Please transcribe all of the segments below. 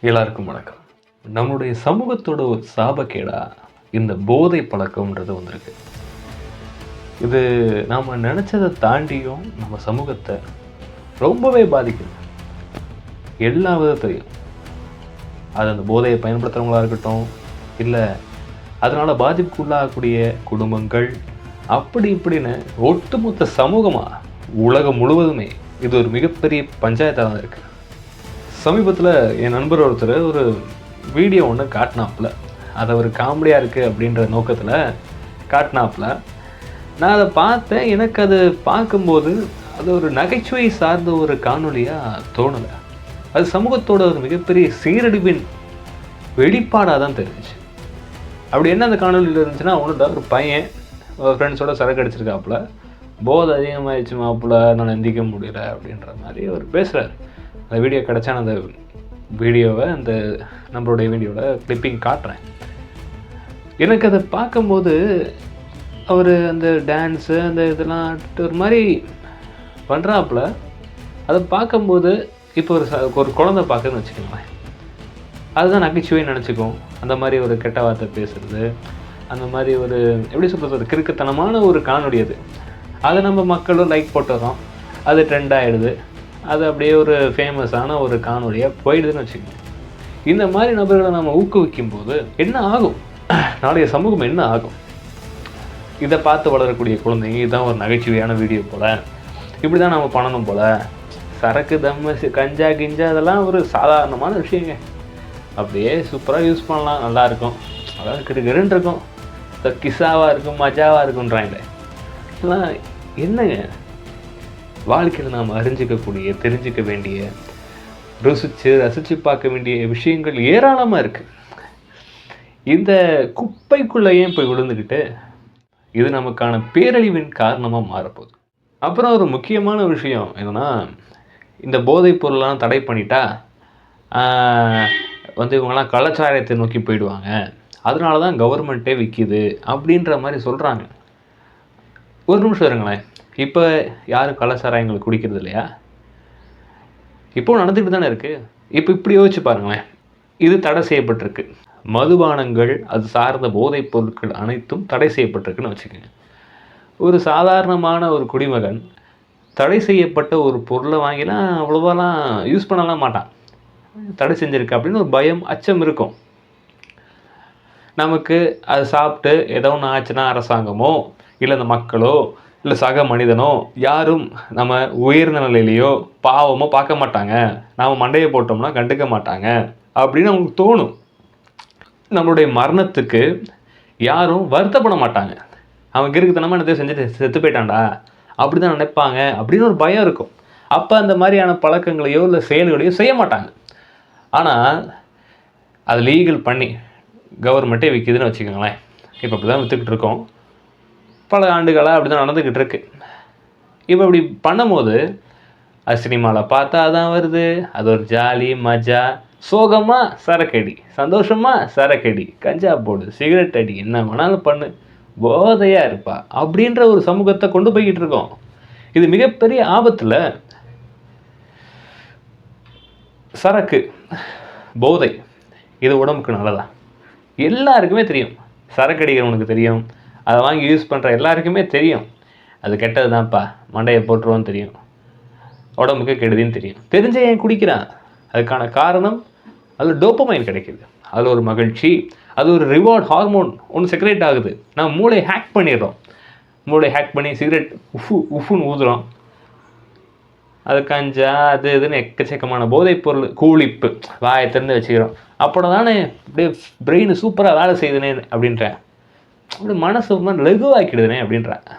எல்லாருக்கும் வணக்கம். நம்மளுடைய சமூகத்தோட ஒரு சாபக்கேடா இந்த போதை பழக்கம்ன்றது வந்திருக்கு. இது நாம் நினச்சதை தாண்டியும் நம்ம சமூகத்தை ரொம்பவே பாதிக்குது எல்லா விதத்துலையும். அது அந்த போதையை பயன்படுத்துகிறவங்களா இருக்கட்டும், இல்லை அதனால் பாதிப்புக்குள்ளாகக்கூடிய குடும்பங்கள், அப்படி இப்படின்னு ஒட்டுமொத்த சமூகமாக உலகம் முழுவதுமே இது ஒரு மிகப்பெரிய பஞ்சாயத்தாக தான் இருக்குது. சமீபத்தில் என் நண்பர் ஒருத்தர் ஒரு வீடியோ ஒன்று காட்டினாப்புல. அது ஒரு காமெடியாக இருக்குது அப்படின்ற நோக்கத்தில் காட்டினாப்புல. நான் அதை பார்த்தேன். எனக்கு அது பார்க்கும்போது அது ஒரு நகைச்சுவை சார்ந்த ஒரு காணொலியாக தோணலை. அது சமூகத்தோட ஒரு மிகப்பெரிய சீரழிவின் வெளிப்பாடாக தான் தெரிஞ்சிச்சு. அப்படி என்ன அந்த காணொலியில் இருந்துச்சுன்னா, ஒன்றும் ஒரு பையன் ஃப்ரெண்ட்ஸோட சரக்கு அடிச்சிருக்காப்புல. போதை அதிகமாகிடுச்சு மாப்பிள்ள, நான் எந்திக்க முடியல அப்படின்ற மாதிரி அவர் பேசுகிறார். அந்த வீடியோ கிடச்சா நான் அந்த வீடியோவை நம்மளுடைய வீடியோவில் கிளிப்பிங் காட்டுறேன். எனக்கு அதை பார்க்கும்போது அவர் அந்த டான்ஸு அந்த இதெல்லாம் ஒரு மாதிரி பண்ணுறாப்புல. அதை பார்க்கும்போது இப்போ ஒரு குழந்தை பார்க்குன்னு வச்சுக்கோங்களேன், அதுதான் நகைச்சுவை நினச்சிக்கும். அந்த மாதிரி ஒரு கெட்ட வார்த்தை பேசுகிறது, அந்த மாதிரி ஒரு எப்படி சொல்கிறது, ஒரு கிறுக்குத்தனமான ஒரு காணொலி அது. அதை நம்ம மக்களும் லைக் போட்டுறோம், அது ட்ரெண்ட் ஆகிடுது, அது அப்படியே ஒரு ஃபேமஸான ஒரு காணொலியாக போயிடுதுன்னு வச்சுக்கோங்க. இந்த மாதிரி நபர்களை நம்ம ஊக்குவிக்கும் போது என்ன ஆகும், நாளைய சமூகம் என்ன ஆகும்? இதை பார்த்து வளரக்கூடிய குழந்தைங்க இதுதான் ஒரு நகைச்சுவையான வீடியோ போல், இப்படி தான் நம்ம பண்ணணும் போல், சரக்கு தம்மு கஞ்சா கிஞ்சா அதெல்லாம் ஒரு சாதாரணமான விஷயங்க, அப்படியே சூப்பராக யூஸ் பண்ணலாம், நல்லாயிருக்கும், அதாவது கிடுகிடுன்னு இருக்கும், கிஸ்ஸாவாக இருக்கும், மஜாவாக இருக்குன்றாங்களே. இதெல்லாம் என்னங்க? வாழ்க்கையில் நாம் அறிஞ்சிக்கக்கூடிய, தெரிஞ்சிக்க வேண்டிய, ரசித்து பார்க்க வேண்டிய விஷயங்கள் ஏராளமாக இருக்குது. இந்த குப்பைக்குள்ளே ஏன் போய் விழுந்துக்கிட்டு இது நமக்கான பேரழிவின் காரணமாக மாறப்போகுது. அப்புறம் ஒரு முக்கியமான விஷயம் என்னென்னா, இந்த போதைப் பொருளெலாம் தடை பண்ணிட்டா இவங்கெல்லாம் கலாச்சாரத்தை நோக்கி போயிடுவாங்க, அதனால தான் கவர்மெண்ட்டே விற்கிது அப்படின்ற மாதிரி சொல்கிறாங்க. ஒரு நிமிஷம் இருங்களேன். இப்போ யாரும் கலாச்சாரங்களை குடிக்கிறது இல்லையா? இப்போது நடந்துக்கிட்டு தானே இருக்குது. இப்போ இப்படி யோசிச்சு பாருங்களேன், இது தடை செய்யப்பட்டிருக்கு. மதுபானங்கள், அது சார்ந்த போதைப் பொருட்கள் அனைத்தும் தடை செய்யப்பட்டிருக்குன்னு வச்சுக்கோங்க. ஒரு சாதாரணமான ஒரு குடிமகன் தடை செய்யப்பட்ட ஒரு பொருளை வாங்கிலாம் அவ்வளோவாலாம் யூஸ் பண்ணலாம் மாட்டான். தடை செஞ்சுருக்கு அப்படின்னு ஒரு பயம், அச்சம் இருக்கும் நமக்கு. அது சாப்பிட்டு ஏதோ ஒன்று ஆச்சுன்னா அரசாங்கமோ இல்லை அந்த மக்களோ இல்லை சக மனிதனோ யாரும் நம்ம உயர்ந்த நிலையிலையோ பாவமோ பார்க்க மாட்டாங்க, நாம் மண்டையை போட்டோம்னா கண்டுக்க மாட்டாங்க அப்படின்னு அவங்களுக்கு தோணும். நம்மளுடைய மரணத்துக்கு யாரும் வருத்தப்பட மாட்டாங்க, அவங்க இருக்குத்தனமாக என்னத்தையும் செஞ்சுட்டு செத்து போயிட்டான்டா அப்படி தான் நினைப்பாங்க அப்படின்னு ஒரு பயம் இருக்கும். அப்போ அந்த மாதிரியான பழக்கங்களையோ இல்லை செயல்களையோ செய்ய மாட்டாங்க. ஆனால் அது லீகல் பண்ணி கவர்மெண்ட்டே விற்கிதுன்னு வச்சுக்கோங்களேன். இப்போ அப்படி தான் விற்றுக்கிட்டு இருக்கோம், பல ஆண்டுகளாக அப்படி தான் நடந்துக்கிட்டு இருக்கு. இப்போ இப்படி பண்ணும்போது அது சினிமாவில் பார்த்தா அதான் வருது, அது ஒரு ஜாலி மஜா, சோகமாக சரக்கடி, சந்தோஷமாக சரக்கடி, கஞ்சா போடு, சிகரெட் அடி, என்ன வேணாலும் பண்ணு, போதையாக இருப்பா அப்படின்ற ஒரு சமூகத்தை கொண்டு போய்கிட்டு இருக்கோம். இது மிகப்பெரிய ஆபத்தில். சரக்கு, போதை இது உடம்புக்கு நல்லதா? எல்லாருக்குமே தெரியும். சரக்கு அடிக்கிறவனுக்கு தெரியும், அதை வாங்கி யூஸ் பண்ணுற எல்லாருக்குமே தெரியும் அது கெட்டது தான்ப்பா, மண்டையை போட்டுருவோன்னு தெரியும், உடம்புக்கு கெடுதின்னு தெரியும். தெரிஞ்ச ஏன் குடிக்கிறான்? அதுக்கான காரணம் அதில் டோப்பமைன் கிடைக்கிது, அதில் ஒரு மகிழ்ச்சி, அது ஒரு ரிவார்ட் ஹார்மோன் ஒன்று செக்ரேட் ஆகுது. நம்ம மூளையை ஹேக் பண்ணிடுறோம். மூளை ஹேக் பண்ணி சிகரெட் உஃப்னு ஊதுறோம், அது கஞ்சா அது இதுன்னு எக்கச்சக்கமான போதைப் பொருள், கூலிப்பு வாயை திறந்து வச்சுக்கிறோம். அப்போ தானே அப்படியே பிரெயின் சூப்பராக வேலை செய்யுதுனே அப்படின்றேன், அப்படி மனசு மாதிரி லகுவாக்கிடுதுனே அப்படின்றாங்க.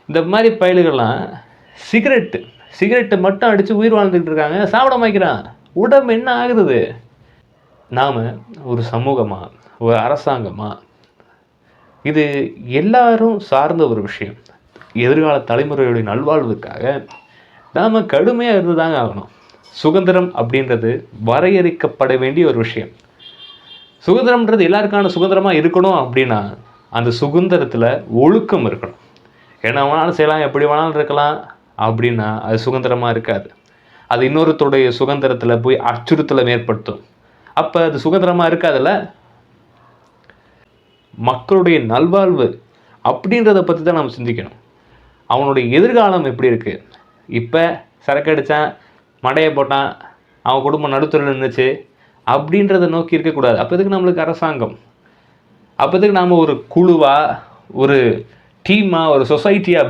இந்த மாதிரி பயலுகள்லாம் சிகரெட்டு மட்டும் அடித்து உயிர் வாழ்ந்துக்கிட்டு இருக்காங்க, சாப்பிட மாய்க்கிறான். உடம்பு என்ன ஆகுது? நாம் ஒரு சமூகமாக, ஒரு அரசாங்கமாக, இது எல்லாரும் சார்ந்த ஒரு விஷயம். எதிர்கால தலைமுறையுடைய நல்வாழ்வுக்காக நாம் கடுமையாக இருந்து தாங்க ஆகணும். சுதந்திரம் அப்படின்றது வரையறுக்கப்பட வேண்டிய ஒரு விஷயம். சுதந்திரம்ன்றது எல்லாருக்கான சுதந்திரமாக இருக்கணும் அப்படின்னா அந்த சுதந்திரத்தில் ஒழுக்கம் இருக்கணும். என்ன வேணாலும் செய்யலாம், எப்படி வேணாலும் இருக்கலாம் அப்படின்னா அது சுதந்திரமாக இருக்காது. அது இன்னொருத்தருடைய சுதந்திரத்தில் போய் அச்சுறுத்தலை ஏற்படுத்தும். அப்போ அது சுதந்திரமாக இருக்காதுல்ல. மக்களுடைய நல்வாழ்வு அப்படின்றத பற்றி தான் நம்ம சிந்திக்கணும். அவனுடைய எதிர்காலம் எப்படி இருக்குது? இப்போ சரக்கு அடித்தான், மடையை போட்டான், அவன் குடும்பம் நடுத்தரில் நின்றுச்சு அப்படின்றத நோக்கி இருக்கக்கூடாது. அப்போ எதுக்கு நம்மளுக்கு அரசாங்கம்? அப்போ எதுக்கு நாம் ஒரு குழுவாக, ஒரு டீமாக, ஒரு சொசைட்டியாக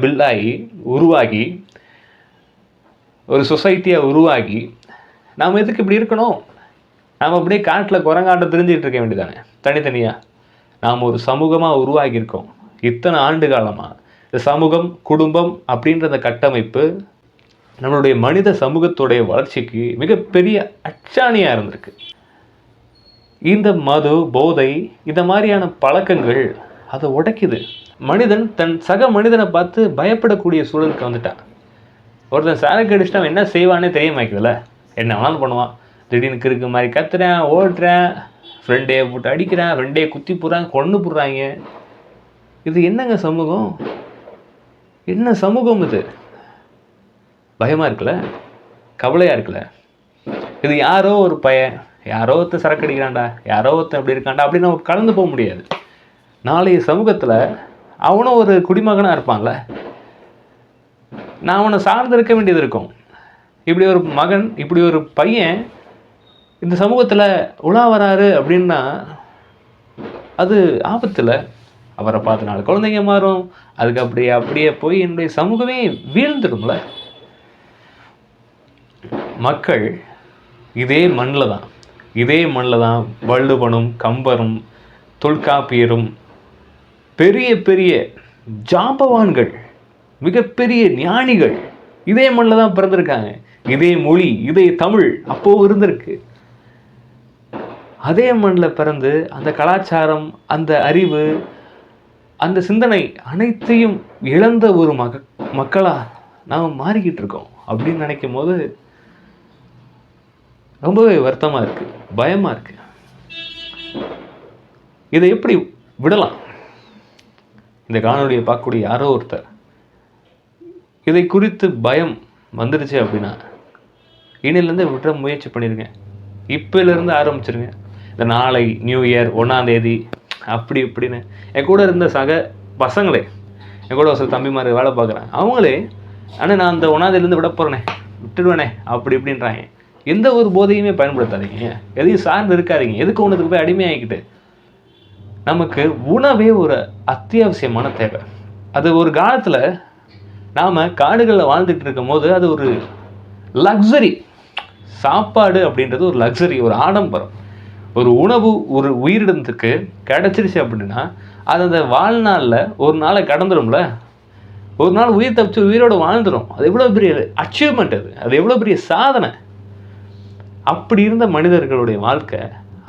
உருவாகி நாம் எதுக்கு இப்படி இருக்கணும்? நாம் அப்படியே காட்டில் குரங்காட்ட தெரிஞ்சுக்கிட்டு இருக்க வேண்டியதானே தனித்தனியாக. நாம் ஒரு சமூகமாக உருவாகியிருக்கோம். இத்தனை ஆண்டு காலமாக இந்த சமூகம், குடும்பம் அப்படின்ற அந்த கட்டமைப்பு நம்மளுடைய மனித சமூகத்துடைய வளர்ச்சிக்கு மிகப்பெரிய அச்சாணியாக இருந்திருக்கு. இந்த மது, போதை, இந்த மாதிரியான பழக்கங்கள் அதை உடைக்குது. மனிதன் தன் சக மனிதனை பார்த்து பயப்படக்கூடிய சூழலுக்கு வந்துட்டான். ஒருத்தன் சரக்கு அடிச்சுட்டு அவன் என்ன செய்வானே தெரிய மாய்க்குதுல்ல. என்ன வேணாலும் பண்ணுவான். திடீர்னு கிறுக்கு மாதிரி கத்துறேன், ஓடுறேன், ஃப்ரெண்டே போட்டு அடிக்கிறேன், ஃப்ரெண்டே குத்தி போடுறாங்க, கொன்று போடுறாங்க. இது என்னங்க சமூகம்? என்ன சமூகம் இது? பயமாக இருக்குல்ல, கவலையாக இருக்குல்ல. இது யாரோ ஒரு பையன், யாரோ ஒருத்தர் சரக்கு அடிக்கிறான்டா, யாரோ ஒருத்தன் அப்படி இருக்கான்டா அப்படின்னு நம்ம கலந்து போக முடியாது. நாளைய சமூகத்தில் அவனும் ஒரு குடிமகனாக இருப்பான்ல, நான் அவனை சார்ந்து இருக்க வேண்டியது இருக்கும். இப்படி ஒரு மகன், இப்படி ஒரு பையன் இந்த சமூகத்தில் உலா வராரு அப்படின்னா அது ஆபத்தில். அவரை பார்த்து 4 குழந்தைங்க மாறும். அதுக்கு அப்படியே போய் என்னுடைய சமூகமே வீழ்ந்துடும்ல. மக்கள் இதே மண்ணில் தான் வள்ளுவனும், கம்பரும், தொல்காப்பியரும், பெரிய பெரிய ஜாம்பவான்கள், மிகப்பெரிய ஞானிகள் இதே மண்ணில் தான் பிறந்திருக்காங்க. இதே மொழி, இதே தமிழ் அப்போ இருந்திருக்கு. அதே மண்ணில் பிறந்து அந்த கலாச்சாரம், அந்த அறிவு, அந்த சிந்தனை அனைத்தையும் இழந்த ஒரு மக்களாக நாம் மாறிக்கிட்டு இருக்கோம் அப்படின்னு நினைக்கும் போது ரொம்பவே வருத்தமாக இருக்குது, பயமாக இருக்குது. இதை எப்படி விடலாம்? இந்த காணொலியை பார்க்கக்கூடிய யாரோ ஒருத்தர் இதை குறித்து பயம் வந்துடுச்சு அப்படின்னா இனிலேருந்து விட்டுற முயற்சி பண்ணிடுங்க. இப்போலேருந்து ஆரம்பிச்சிருங்க. இந்த நாளை நியூ இயர் 1ஆம் தேதி அப்படி இப்படின்னு என் கூட இருந்த சக பசங்களே, என் கூட சில தம்பிமார் வேலை பார்க்குறாங்க, அவங்களே ஆனால் நான் அந்த 1ஆம் தேதியிலேருந்து விட போகிறேனே, விட்டுடுவேனே அப்படி இப்படின்றாங்க. எந்த ஒரு போதையுமே பயன்படுத்தாதீங்க, எதையும் சார்ந்து இருக்காதீங்க. எதுக்கு ஒன்றுக்கு போய் அடிமையாகிக்கிட்டு? நமக்கு உணவே ஒரு அத்தியாவசியமான தேவை. அது ஒரு காலத்தில் நாம் காடுகளில் வாழ்ந்துட்டு இருக்கும் போது அது ஒரு லக்ஸரி. சாப்பாடு அப்படின்றது ஒரு லக்ஸரி, ஒரு ஆடம்பரம். ஒரு உணவு ஒரு உயிரினத்துக்கு கிடச்சிருச்சு அப்படின்னா அது அந்த வாழ்நாளில் ஒரு நாளை கடந்துடும்ல. ஒரு நாள் உயிர் தப்பிச்சு உயிரோடு வாழ்ந்துடும். அது எவ்வளோ பெரிய அச்சீவ்மெண்ட், அது எவ்வளோ பெரிய சாதனை. அப்படி இருந்த மனிதர்களுடைய வாழ்க்கை,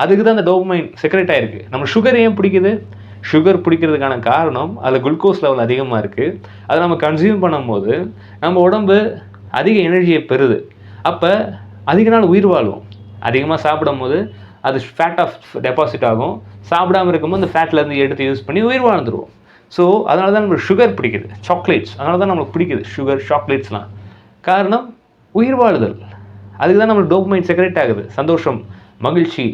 அதுக்கு தான் அந்த டோபமைன் செக்ரெட் ஆகிருக்கு. நம்ம சுகர் ஏன் பிடிக்குது? சுகர் பிடிக்கிறதுக்கான காரணம் அதில் குளுக்கோஸ் லெவல் அதிகமாக இருக்குது. அதை நம்ம கன்சியூம் பண்ணும்போது நம்ம உடம்பு அதிக எனர்ஜியை பெறுது. அப்போ அதிக நாள் உயிர் வாழும். அதிகமாக சாப்பிடும் போது அது ஃபேட் ஆஃப் டெபாசிட் ஆகும். சாப்பிடாமல் இருக்கும்போது அந்த ஃபேட்லேருந்து எடுத்து யூஸ் பண்ணி உயிர் வாழ்ந்துருவோம். ஸோ அதனால தான் நம்மளுக்கு சுகர் பிடிக்குது, சாக்லேட்ஸ். அதனால தான் நம்மளுக்கு பிடிக்குது சுகர், சாக்லேட்ஸ்லாம். காரணம் உயிர் வாழுதல். அதுக்கு தான் நம்மளுக்கு டோபமைன் செக்ரெட் ஆகுது. சந்தோஷம், மகிழ்ச்சி,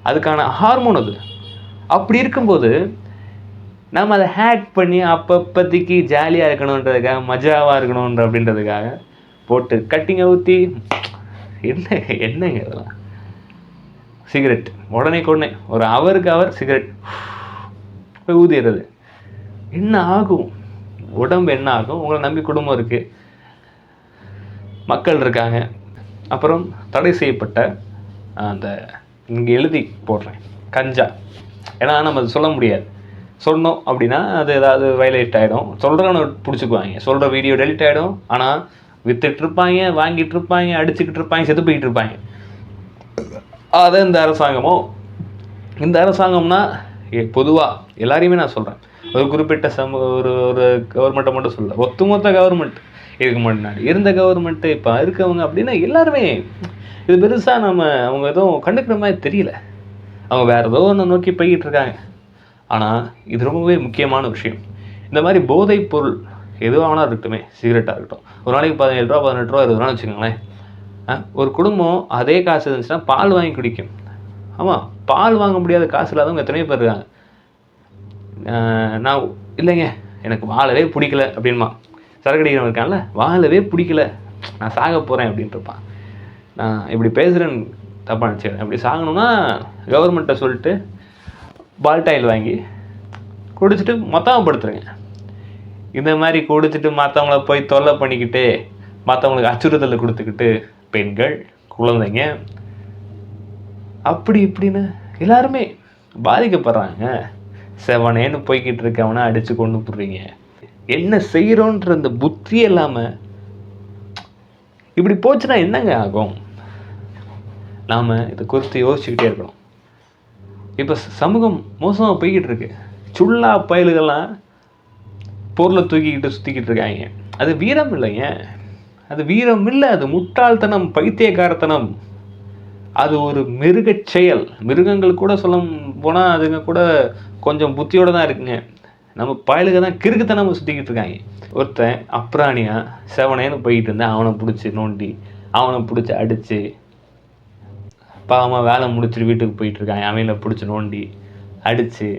அதுக்கான ஹார்மோன் அது. அப்படி இருக்கும்போது நம்ம அதை ஹேக் பண்ணி அப்பப்போதைக்கு ஜாலியாக இருக்கணுன்றதுக்காக, மஜாவாக இருக்கணுன்ற அப்படின்றதுக்காக போட்டு கட்டிங்கை ஊற்றி என்னங்க இதெல்லாம்? சிகரெட் உடனே ஒரு ஹவருக்கு சிகரெட் போய் ஊதிடுறது. என்ன ஆகும்? உடம்பு என்ன ஆகும்? உங்களை நம்பி குடும்பம் இருக்குது, மக்கள் இருக்காங்க. அப்புறம் தடை செய்யப்பட்ட அந்த இங்கே எழுதி போடுறேன் கஞ்சா. ஏன்னா நம்ம அது சொல்ல முடியாது. சொன்னோம் அப்படின்னா அது ஏதாவது வயலேட் ஆகிடும். சொல்கிறவனை பிடிச்சிக்குவாங்க, சொல்கிற வீடியோ டெலிட் ஆகிடும். ஆனால் விற்றுட்ருப்பாங்க, வாங்கிட்டு இருப்பாங்க, அடிச்சுக்கிட்டு இருப்பாங்க, செத்து போய்கிட்டு இருப்பாங்க. அதை இந்த அரசாங்கம்னா பொதுவாக எல்லாரையுமே நான் சொல்கிறேன், ஒரு குறிப்பிட்ட ஒரு கவர்மெண்ட்டை மட்டும் சொல்ல, ஒட்டுமொத்த கவர்மெண்ட், இதுக்கு முன்னாடி இருந்த கவர்மெண்ட்டு, இப்போ இருக்கவங்க அப்படின்னா எல்லாருமே இது பெருசாக அவங்க எதுவும் கண்டுக்கிற மாதிரி தெரியல. அவங்க வேறு ஏதோ ஒன்று நோக்கி போய்கிட்டு இருக்காங்க. ஆனால் இது ரொம்பவே முக்கியமான விஷயம். இந்த மாதிரி போதைப் பொருள் எதுவாக வேணா இருக்கட்டுமே, சிகரெட்டாக இருக்கட்டும், ஒரு நாளைக்கு 17 ரூபா 18 ரூபா 20 ரூபான்னு வச்சுக்கோங்களேன். ஒரு குடும்பம் அதே காசு இருந்துச்சுன்னா பால் வாங்கி குடிக்கும். ஆமாம், பால் வாங்க முடியாத காசு இல்லாதவங்க எத்தனையோ பேர் இருக்காங்க. நான் இல்லைங்க எனக்கு வாழவே பிடிக்கல அப்படின்மா. சரக்கு அடிக்கிறவன் இருக்கான்ல, வாழவே பிடிக்கல, நான் சாக போகிறேன் அப்படின்ட்டு இருப்பான். நான் இப்படி பேசுகிறேன்னு தப்பாக நினச்சிக்கிறேன். அப்படி சாகணும்னா கவர்மெண்ட்டை சொல்லிட்டு பால்டாயில் வாங்கி குடிச்சிட்டு மொத்தமாக படுத்துருங்க. இந்த மாதிரி குடிச்சிட்டு மற்றவங்கள போய் தொல்லை பண்ணிக்கிட்டு மற்றவங்களுக்கு அச்சுறுத்தலை கொடுத்துக்கிட்டு பெண்கள், குழந்தைங்க, அப்படி இப்படின்னு எல்லாருமே பாதிக்கப்படுறாங்க. செவனேன்னு போய்கிட்டு இருக்கவனை அடித்து கொண்டு போடுறீங்க. என்ன செய்கிறோன்ற அந்த புத்தி இல்லாமல் இப்படி போச்சுன்னா என்னங்க ஆகும்? நாம் இதை குறித்து யோசிச்சுக்கிட்டே இருக்கணும். இப்போ சமூகம் மோசமாக போய்கிட்டு இருக்கு. சுள்ளா பயல்கள்லாம் பொருளை தூக்கிக்கிட்டு சுற்றிக்கிட்டு இருக்காங்க. அது வீரம் இல்லைங்க, அது வீரம் இல்லை, அது முட்டாள்தனம், பைத்தியக்காரத்தனம். அது ஒரு மிருகச் செயல். மிருகங்கள் கூட சொல்ல போனால் அதுங்க கூட கொஞ்சம் புத்தியோடு தான் இருக்குங்க. நம்ம பயலுக தான் கிறுக்குத்தனம் சுற்றிக்கிட்டு இருக்காங்க. ஒருத்தன் அப்ராணியாக செவனேன்னு போய்கிட்டு இருந்தேன், அவனை பிடிச்சி நோண்டி, அவனை பிடிச்சி அடித்து, பாவமாக வேலை முடிச்சுட்டு வீட்டுக்கு போயிட்டுருக்காங்க, அவங்கள பிடிச்சி நோண்டி அடித்து,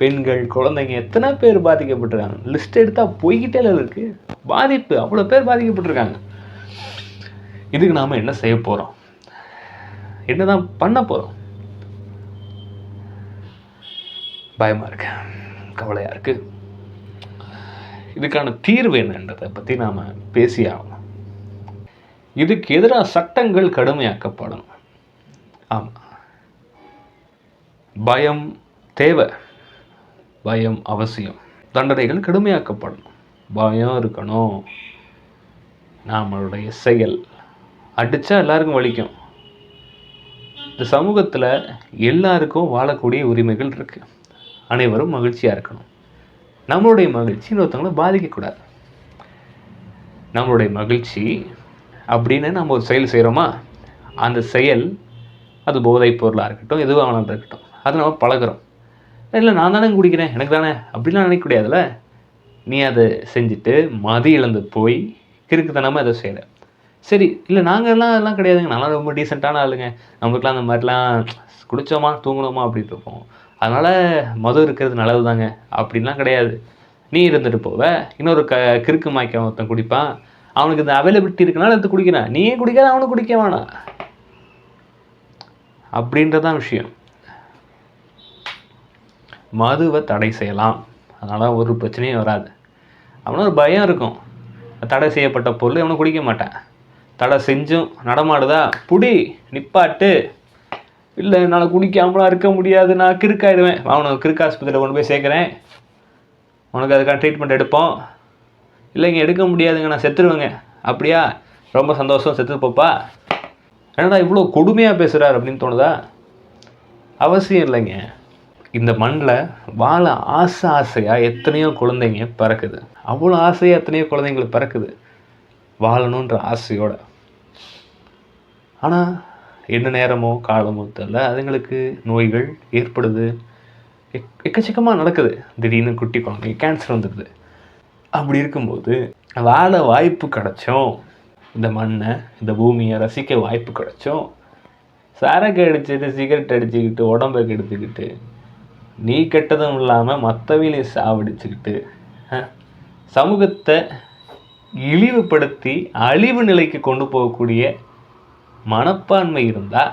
பெண்கள், குழந்தைங்க எத்தனை பேர் பாதிக்கப்பட்டிருக்காங்க. லிஸ்ட் எடுத்தால் போய்கிட்டே இருக்குது. பாதிப்பு அவ்வளோ பேர் பாதிக்கப்பட்டிருக்காங்க. இதுக்கு நாம் என்ன செய்ய போகிறோம்? என்ன தான் பண்ண போகிறோம்? பயமாக இருக்கு, கவலையாக இருக்குது. இதுக்கான தீர்வு என்னன்றதை பற்றி நாம் பேசி ஆகணும். இதுக்கு எதிராக சட்டங்கள் கடுமையாக்கப்படணும். ஆமாம், பயம் தேவை, பயம் அவசியம். தண்டனைகள் கடுமையாக்கப்படணும், பயம் இருக்கணும். நம்மளுடைய செயல் அடித்தா எல்லாருக்கும் வலிக்கும். இந்த சமூகத்தில் எல்லாருக்கும் வாழக்கூடிய உரிமைகள் இருக்குது. அனைவரும் மகிழ்ச்சியாக இருக்கணும். நம்மளுடைய மகிழ்ச்சி இன்னொருத்தவங்களை பாதிக்கக்கூடாது. நம்மளுடைய மகிழ்ச்சி அப்படின்னு நம்ம ஒரு செயல் செய்கிறோமா, அந்த செயல் அது போதைப் பொருளாக இருக்கட்டும், எதுவாக வேணாலும் இருக்கட்டும், அது நம்ம பழகிறோம். இல்லை நான் தானே குடிக்கிறேன், எனக்கு தானே அப்படிலாம் நினைக்க முடியாதுல்ல. நீ அதை செஞ்சுட்டு மதி இழந்து போய் கிறுக்குத்தனமாக அதை செய்கிற. சரி, இல்லை நாங்கள்லாம் அதெல்லாம் கிடையாதுங்க, நான்லாம் ரொம்ப டீசெண்டான ஆளுங்க, நம்மளுக்குலாம் அந்த மாதிரிலாம் குடித்தோமா தூங்கணுமா அப்படின்ட்டு இருப்போம், அதனால் மது இருக்கிறது நல்லது தாங்க அப்படின்லாம் கிடையாது. நீ இருந்துட்டு போவ, இன்னொரு கிறுக்கு மாய்க்க ஒருத்தன் குடிப்பான், அவனுக்கு இந்த அவைலபிலிட்டி இருக்குனால எடுத்து குடிக்கிறான், நீயே குடிக்காத அவனுக்கு குடிக்க வேணாம் அப்படின்றதான் விஷயம். மதுவை தடை செய்யலாம், அதனால் ஒரு பிரச்சனையும் வராது. அவனும் ஒரு பயம் இருக்கும், தடை செய்யப்பட்ட பொருள் அவனும் குடிக்க மாட்டான். தடை செஞ்சும் நடமாடுதா, புடி நிப்பாட்டு. இல்லை என்னால் குடிக்காமலாம் இருக்க முடியாது, நான் கிறுக்காயிடுவேன், அவனுக்கு கிறுக்கு ஆஸ்பத்திரியில் கொண்டு போய் சேர்க்குறேன், உனக்கு அதுக்கான ட்ரீட்மெண்ட் எடுப்போம். இல்லைங்க எடுக்க முடியாதுங்க, நான் செத்துருவேங்க. அப்படியா, ரொம்ப சந்தோஷம், செத்து போப்பா. என்னடா இவ்வளோ கொடுமையாக பேசுகிறார் அப்படின்னு தோணுதா? அவசியம் இல்லைங்க. இந்த மண்ணில் வாழ ஆசையாக எத்தனையோ குழந்தைங்க பிறக்குது, அவ்வளோ ஆசையாக எத்தனையோ குழந்தைங்களுக்கு பிறக்குது வாழணுன்ற ஆசையோட. ஆனால் என்ன நேரமோ காலமோ தெரியல, அதுங்களுக்கு நோய்கள் ஏற்படுது, எக்கச்சக்கமாக நடக்குது. திடீர்னு குட்டி குழந்தைங்க கேன்சர் வந்துடுது. அப்படி இருக்கும்போது வாழ வாய்ப்பு கிடைச்சோம், இந்த மண்ணை இந்த பூமியை ரசிக்க வாய்ப்பு கிடைச்சோம், சரக்கு அடிச்சுட்டு சிகரெட் அடிச்சுக்கிட்டு உடம்பை கெடுத்துக்கிட்டு நீ கெட்டதும் இல்லாமல் மற்றவங்களையும் சாவடிச்சுக்கிட்டு சமூகத்தை இழிவுபடுத்தி அழிவு நிலைக்கு கொண்டு போகக்கூடிய மனப்பான்மை இருந்தால்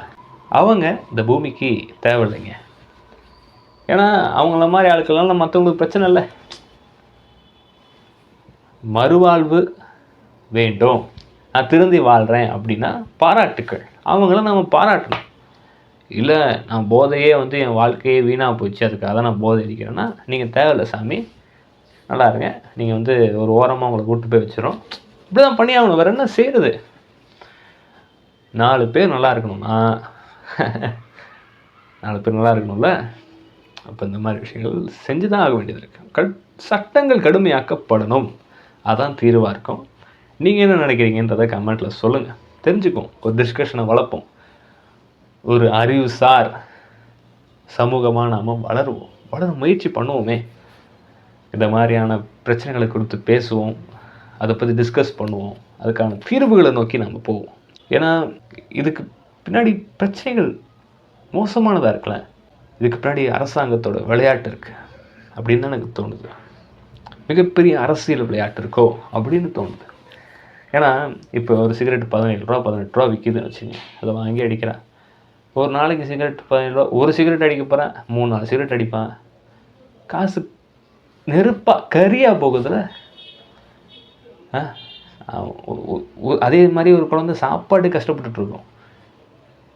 அவங்க இந்த பூமிக்கு தேவையில்லைங்க. ஏன்னா அவங்கள மாதிரி ஆட்கள்லாம் மற்றவங்களுக்கு பிரச்சனை இல்லை. மறுவாழ்வு வேண்டும், நான் திருந்தி வாழ்கிறேன் அப்படின்னா பாராட்டுக்கள், அவங்கள நம்ம பாராட்டணும். இல்லை நான் போதையே என் வாழ்க்கையே வீணாக போச்சு, அதுக்காக தான் நான் போதை அடிக்கிறேன்னா நீங்கள் தேவையில்லை சாமி, நல்லா இருங்க, நீங்கள் ஒரு ஓரமாக உங்களை கூப்பிட்டு போய் வச்சிடும். இப்படி தான் பண்ணி ஆகணும், வேறு என்ன செய்கிறது? 4 பேர் நல்லா இருக்கணும்னா 4 பேர் நல்லா இருக்கணும்ல, அப்போ இந்த மாதிரி விஷயங்கள் செஞ்சு தான் ஆக வேண்டியது இருக்குது. சட்டங்கள் கடுமையாக்கப்படணும், அதான் தீர்வாக இருக்கும். நீங்கள் என்ன நினைக்கிறீங்கன்றதை கமெண்ட்டில் சொல்லுங்கள், தெரிஞ்சுக்கும், ஒரு டிஸ்கஷனை வளர்ப்போம். ஒரு அறிவுசார் சமூகமாக நாம் வளர முயற்சி பண்ணுவோமே. இந்த மாதிரியான பிரச்சனைகளை குறித்து பேசுவோம், அதை பற்றி டிஸ்கஸ் பண்ணுவோம், அதுக்கான தீர்வுகளை நோக்கி நம்ம போவோம். ஏன்னா இதுக்கு பின்னாடி பிரச்சனைகள் மோசமானதாக இருக்குல்ல. இதுக்கு பின்னாடி அரசாங்கத்தோட விளையாட்டு இருக்குது அப்படின்னு தான் எனக்கு தோணுது. மிகப்பெரிய அரசியல் விளையாட்டு இருக்கோ அப்படின்னு தோணுது. ஏன்னா இப்போ ஒரு சிகரெட் 17 ரூபா 18 ரூபா விற்கிதுன்னு வச்சுங்க, அதை வாங்கி அடிக்கிறேன். ஒரு நாளைக்கு சிகரெட் 17 ரூபா, ஒரு சிகரெட் அடிக்க போகிறேன், 3-4 சிகரெட் அடிப்பேன். காசு நெருப்பாக கரியாக போகுதுல. அதே மாதிரி ஒரு குழந்தை சாப்பாடு கஷ்டப்பட்டுருக்கோம்.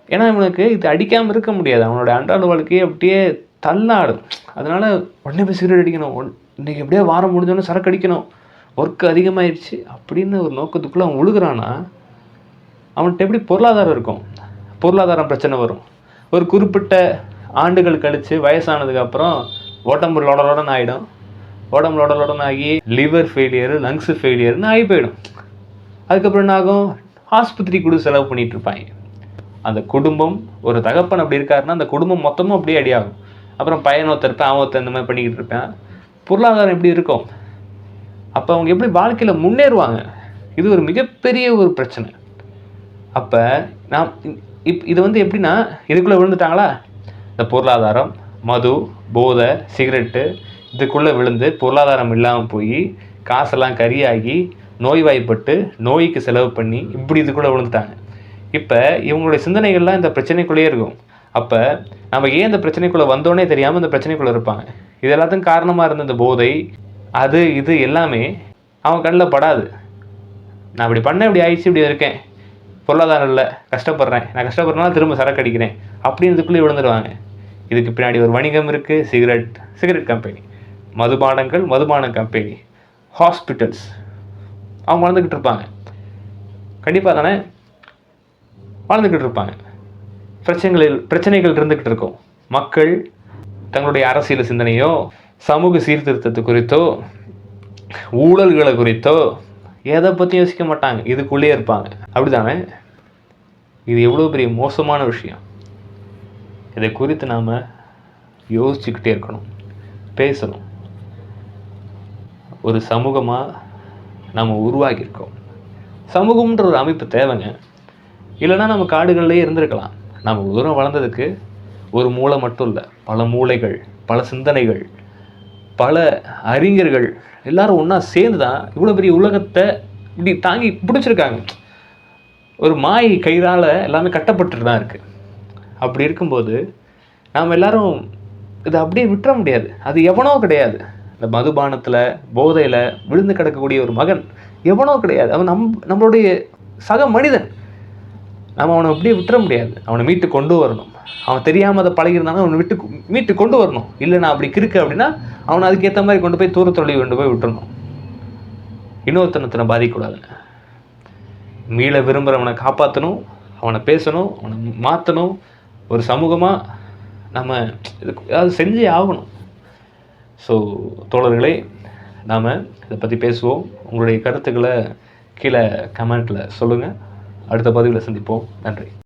ஏன்னா இவனுக்கு இது அடிக்காமல் இருக்க முடியாது. அவனோட அன்றாட வாழ்க்கையே அப்படியே தள்ளாடும். அதனால் உடனே போய் சிகரெட் அடிக்கணும், இன்றைக்கி எப்படியே வாரம் முடிஞ்சோன்னே சரக்கு அடிக்கணும், ஒர்க்கு அதிகமாகிடுச்சு அப்படின்னு ஒரு நோக்கத்துக்குள்ளே அவன் உழுகிறான்னா அவன்கிட்ட எப்படி பொருளாதாரம் இருக்கும்? பொருளாதாரம் பிரச்சனை வரும். ஒரு குறிப்பிட்ட ஆண்டுகள் கழித்து வயசானதுக்கப்புறம் உடம்பு லொடலொடன்னு ஆகிடும். உடம்பு லொடலொடன்னு ஆகி லிவர் ஃபெயிலியரு, லங்ஸு ஃபெயிலியர்னு ஆகி போயிடும். அதுக்கப்புறம் என்ன ஆகும்? ஆஸ்பத்திரி கூட செலவு பண்ணிகிட்டு இருப்பாங்க. அந்த குடும்பம், ஒரு தகப்பன் அப்படி இருக்காருன்னா அந்த குடும்பம் மொத்தமும் அப்படியே அடியாகும். அப்புறம் பையன் ஒருத்தர் இருப்பேன், அவன் ஒருத்தர் இந்த மாதிரி பண்ணிக்கிட்டு இருப்பேன். பொருளாதாரம் எப்படி இருக்கும்? அப்போ அவங்க எப்படி வாழ்க்கையில் முன்னேறுவாங்க? இது ஒரு மிகப்பெரிய ஒரு பிரச்சனை. அப்போ நான் இது எப்படின்னா, இதுக்குள்ளே விழுந்துட்டாங்களா, இந்த பொருளாதாரம், மது, போதை, சிகரெட்டு இதுக்குள்ளே விழுந்து பொருளாதாரம் இல்லாமல் போய் காசெல்லாம் கரியாகி நோய்வாய்ப்பட்டு நோய்க்கு செலவு பண்ணி இப்படி இதுக்குள்ளே விழுந்துட்டாங்க. இப்போ இவங்களுடைய சிந்தனைகள்லாம் இந்த பிரச்சனைக்குள்ளேயே இருக்கும். அப்போ நம்ம ஏன் இந்த பிரச்சனைக்குள்ளே வந்தோன்னே தெரியாமல் இந்த பிரச்சனைக்குள்ளே இருப்பாங்க. இது எல்லாத்துக்கும் காரணமாக இருந்த இந்த போதை, அது இது எல்லாமே அவன் கண்ணில் படாது. நான் இப்படி பண்ணேன், இப்படி ஆயிடுச்சு, இப்படி இருக்கேன், பொருளாதாரம் இல்லை, கஷ்டப்படுறேன், நான் கஷ்டப்படுறதுனால திரும்ப சரக்கு அடிக்கிறேன் அப்படின்னு இதுக்குள்ளே விழுந்துருவாங்க. இதுக்கு பின்னாடி ஒரு வணிகம் இருக்குது. சிகரெட் கம்பெனி, மதுபான கம்பெனி, ஹாஸ்பிட்டல்ஸ், அவங்க வாழ்ந்துக்கிட்டு இருப்பாங்க. கண்டிப்பாக தானே வாழ்ந்துக்கிட்டு இருப்பாங்க. பிரச்சனைகள் இருந்துக்கிட்டு இருக்கும். மக்கள் தங்களுடைய அரசியல் சிந்தனையோ, சமூக சீர்திருத்தத்தை குறித்தோ, ஊழல்களை குறித்தோ எதை பற்றி யோசிக்க மாட்டாங்க, இதுக்குள்ளேயே இருப்பாங்க. அப்படி தானே? இது எவ்வளோ பெரிய மோசமான விஷயம். இதை குறித்து நாம் யோசிச்சுக்கிட்டே இருக்கணும், பேசணும். ஒரு சமூகமாக நம்ம உருவாகியிருக்கோம். சமூகம்ன்ற ஒரு அமைப்பு தேவைங்க. இல்லைனா நம்ம காடுகள்லேயே இருந்திருக்கலாம். நம்ம தூரம் வளர்ந்ததுக்கு ஒரு மூளை மட்டும் இல்லை, பல மூளைகள், பல சிந்தனைகள், பல அறிஞர்கள் எல்லாரும் ஒன்றா சேர்ந்து தான் இவ்வளோ பெரிய உலகத்தை இப்படி தாங்கி பிடிச்சிருக்காங்க. ஒரு மாயை கயிறால் எல்லாமே கட்டப்பட்டு தான் இருக்குது. அப்படி இருக்கும்போது நாம் எல்லாரும் இதை அப்படியே விட்டுற முடியாது. அது எவனோ கிடையாது. இந்த மதுபானத்தில், போதையில் விழுந்து கிடக்கக்கூடிய ஒரு மகன் எவனோ கிடையாது. அவன் நம்மளுடைய சக மனிதன். நம்ம அவனை அப்படியே விட்டுற முடியாது. அவனை மீட்டு கொண்டு வரணும். அவன் தெரியாமல் அதை பழகிருந்தாலும் அவனை மீட்டு கொண்டு வரணும். இல்லை நான் அப்படி கிறுக்கு அப்படின்னா அவனை அதுக்கேற்ற மாதிரி கொண்டு போய் தூரத்தொழி கொண்டு போய் விட்டுறணும். இன்னொருத்தனத்தை பாதிக்கக்கூடாதுங்க. மீள விரும்புகிறவனை காப்பாற்றணும், அவனை பேசணும், அவனை மாற்றணும். ஒரு சமூகமாக நம்ம ஏதாவது செஞ்சே ஆகணும். ஸோ தோழர்களே, நாம் இதை பற்றி பேசுவோம். உங்களுடைய கருத்துக்களை கீழே கமெண்ட்டில் சொல்லுங்கள். அடுத்த பதிவில் சந்திப்போம். நன்றி.